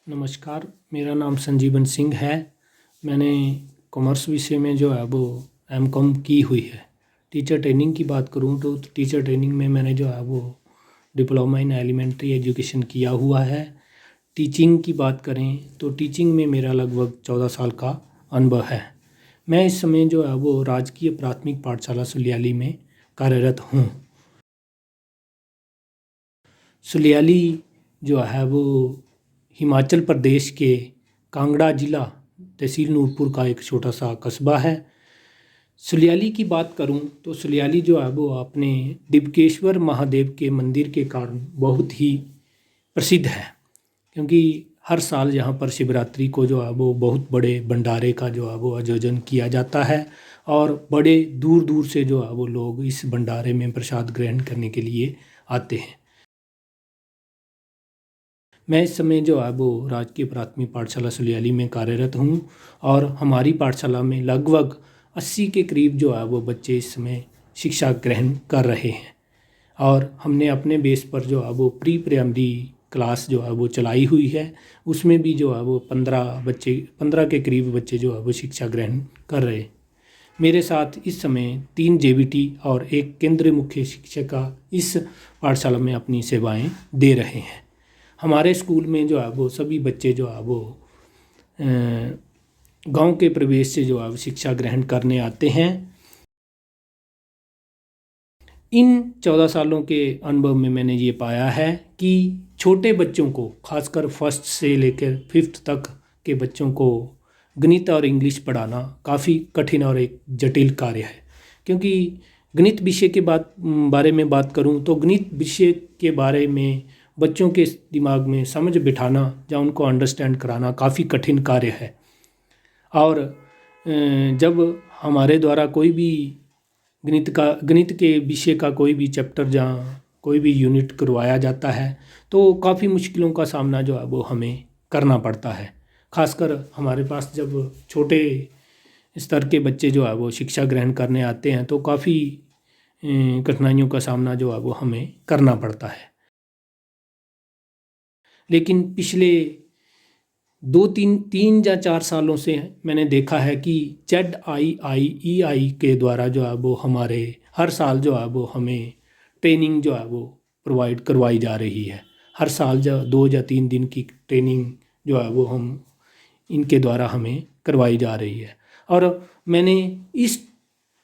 नमस्कार, मेरा नाम संजीवन सिंह है। मैंने कॉमर्स विषय में जो है वो एमकॉम की हुई है। टीचर ट्रेनिंग की बात करूँ तो टीचर ट्रेनिंग में मैंने जो है वो डिप्लोमा इन एलिमेंट्री एजुकेशन किया हुआ है। टीचिंग की बात करें तो टीचिंग में मेरा लगभग 14 साल का अनुभव है। मैं इस समय जो है वो राजकीय प्राथमिक पाठशाला सुलियाली में कार्यरत हूँ। सुलियाली जो है वो हिमाचल प्रदेश के कांगड़ा ज़िला तहसील नूरपुर का एक छोटा सा कस्बा है। सुलियाली की बात करूं तो सुलियाली जो है वो अपने डिबकेश्वर महादेव के मंदिर के कारण बहुत ही प्रसिद्ध है, क्योंकि हर साल यहाँ पर शिवरात्रि को जो है वो बहुत बड़े भंडारे का जो है वो आयोजन किया जाता है और बड़े दूर दूर से जो है वो लोग इस भंडारे में प्रसाद ग्रहण करने के लिए आते हैं। मैं इस समय जो है वो राजकीय प्राथमिक पाठशाला सुलियाली में कार्यरत हूँ और हमारी पाठशाला में लगभग 80 के करीब जो है वो बच्चे इस समय शिक्षा ग्रहण कर रहे हैं और हमने अपने बेस पर जो है वो प्री प्राइमरी क्लास जो है वो चलाई हुई है। उसमें भी जो है वो 15 के करीब बच्चे जो है वो शिक्षा ग्रहण कर रहे हैं। मेरे साथ इस समय 3 जेबीटी और एक केंद्रीय मुख्य शिक्षिका इस पाठशाला में अपनी सेवाएं दे रहे हैं। हमारे स्कूल में जो है वो सभी बच्चे जो है वो गांव के प्रवेश से जो है शिक्षा ग्रहण करने आते हैं। इन 14 सालों के अनुभव में मैंने ये पाया है कि छोटे बच्चों को, खासकर फर्स्ट से लेकर 5th तक के बच्चों को गणित और इंग्लिश पढ़ाना काफ़ी कठिन और एक जटिल कार्य है। क्योंकि गणित विषय के बारे में बात करूं तो गणित विषय के बारे में बच्चों के दिमाग में समझ बिठाना या उनको अंडरस्टैंड कराना काफ़ी कठिन कार्य है। और जब हमारे द्वारा कोई भी गणित के विषय का कोई भी चैप्टर या कोई भी यूनिट करवाया जाता है तो काफ़ी मुश्किलों का सामना जो है वो हमें करना पड़ता है। खासकर हमारे पास जब छोटे स्तर के बच्चे जो है वो शिक्षा ग्रहण करने आते हैं तो काफ़ी कठिनाइयों का सामना जो है वो हमें करना पड़ता है। लेकिन पिछले 3 या 4 सालों से मैंने देखा है कि ZIIEI के द्वारा जो है वो हमारे हर साल जो है वो हमें ट्रेनिंग जो है वो प्रोवाइड करवाई जा रही है। हर साल जो 2 या 3 दिन की ट्रेनिंग जो है वो हम इनके द्वारा हमें करवाई जा रही है और मैंने इस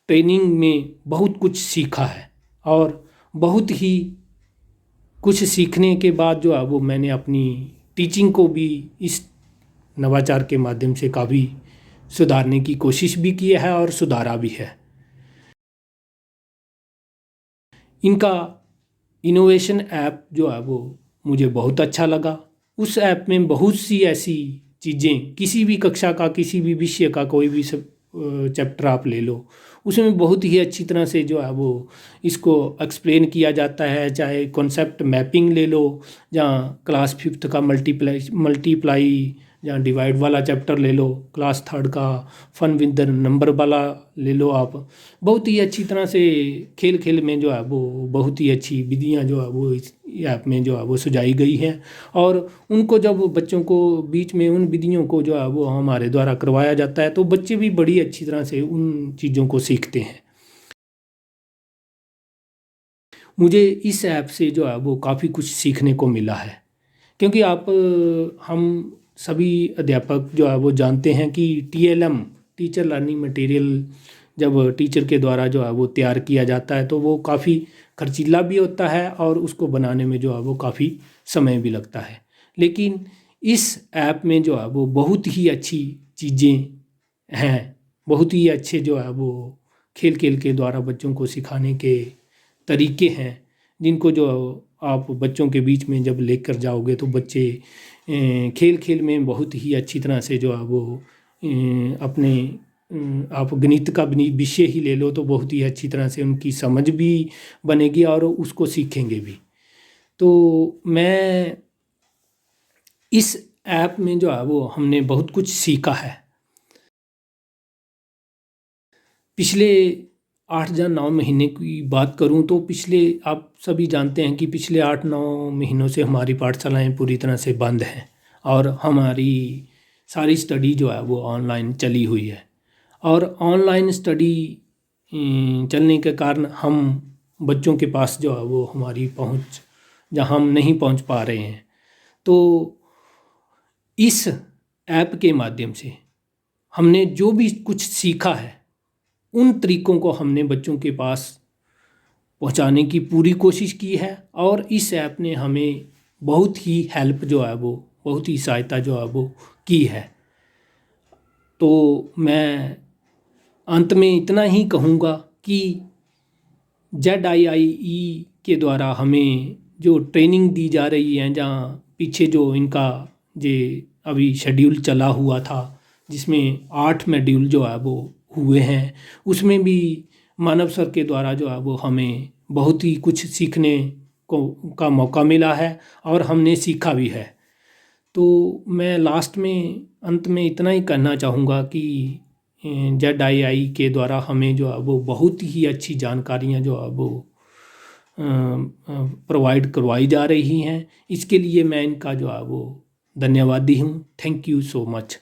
ट्रेनिंग में बहुत कुछ सीखा है और बहुत ही कुछ सीखने के बाद जो है वो मैंने अपनी टीचिंग को भी इस नवाचार के माध्यम से काफ़ी सुधारने की कोशिश भी की है और सुधारा भी है। इनका इनोवेशन ऐप जो है वो मुझे बहुत अच्छा लगा। उस ऐप में बहुत सी ऐसी चीज़ें, किसी भी कक्षा का किसी भी विषय का कोई भी सब चैप्टर आप ले लो, उसमें बहुत ही अच्छी तरह से जो है वो इसको एक्सप्लेन किया जाता है। चाहे कॉन्सेप्ट मैपिंग ले लो या क्लास 5th का मल्टीप्लाई या डिवाइड वाला चैप्टर ले लो, क्लास 3rd का फन विद द नंबर वाला ले लो। आप बहुत ही अच्छी तरह से खेल खेल में जो है वो बहुत ही अच्छी विधियाँ जो है वो इस ऐप में जो है वो सुझाई गई हैं और उनको जब बच्चों को बीच में उन विधियों को जो है वो हमारे द्वारा करवाया जाता है तो बच्चे भी बड़ी अच्छी तरह से उन चीज़ों को सीखते हैं। मुझे इस ऐप से जो है वो काफ़ी कुछ सीखने को मिला है, क्योंकि हम सभी अध्यापक जो है वो जानते हैं कि TLM टीचर लर्निंग मटेरियल जब टीचर के द्वारा जो है वो तैयार किया जाता है तो वो काफ़ी खर्चीला भी होता है और उसको बनाने में जो है वो काफ़ी समय भी लगता है। लेकिन इस ऐप में जो है वो बहुत ही अच्छी चीज़ें हैं, बहुत ही अच्छे जो है वो खेल खेल के द्वारा बच्चों को सिखाने के तरीके हैं, जिनको जो आप बच्चों के बीच में जब लेकर जाओगे तो बच्चे खेल खेल में बहुत ही अच्छी तरह से जो है वो अपने आप गणित का विषय ही ले लो तो बहुत ही अच्छी तरह से उनकी समझ भी बनेगी और उसको सीखेंगे भी। तो मैं इस ऐप में जो है वो हमने बहुत कुछ सीखा है। पिछले 8 या 9 महीने की बात करूं तो आप सभी जानते हैं कि पिछले 8-9 महीनों से हमारी पाठशालाएं पूरी तरह से बंद हैं और हमारी सारी स्टडी जो है वो ऑनलाइन चली हुई है। और ऑनलाइन स्टडी चलने के कारण हम बच्चों के पास जो है वो हमारी पहुंच जहां हम नहीं पहुंच पा रहे हैं, तो इस ऐप के माध्यम से हमने जो भी कुछ सीखा है उन तरीक़ों को हमने बच्चों के पास पहुंचाने की पूरी कोशिश की है। और इस ऐप ने हमें बहुत ही हेल्प जो है वो, बहुत ही सहायता जो है वो की है। तो मैं अंत में इतना ही कहूँगा कि ZIIE के द्वारा हमें जो ट्रेनिंग दी जा रही है, जहाँ पीछे जो इनका जे अभी शेड्यूल चला हुआ था जिसमें 8 मॉड्यूल जो है वो हुए हैं, उसमें भी मानव सर के द्वारा जो है वो हमें बहुत ही कुछ सीखने को का मौका मिला है और हमने सीखा भी है। तो मैं लास्ट में अंत में इतना ही कहना चाहूँगा कि ZIIE के द्वारा हमें जो है वो बहुत ही अच्छी जानकारियाँ जो है वो प्रोवाइड करवाई जा रही हैं। इसके लिए मैं इनका जो है वो धन्यवादी हूँ। Thank you so much.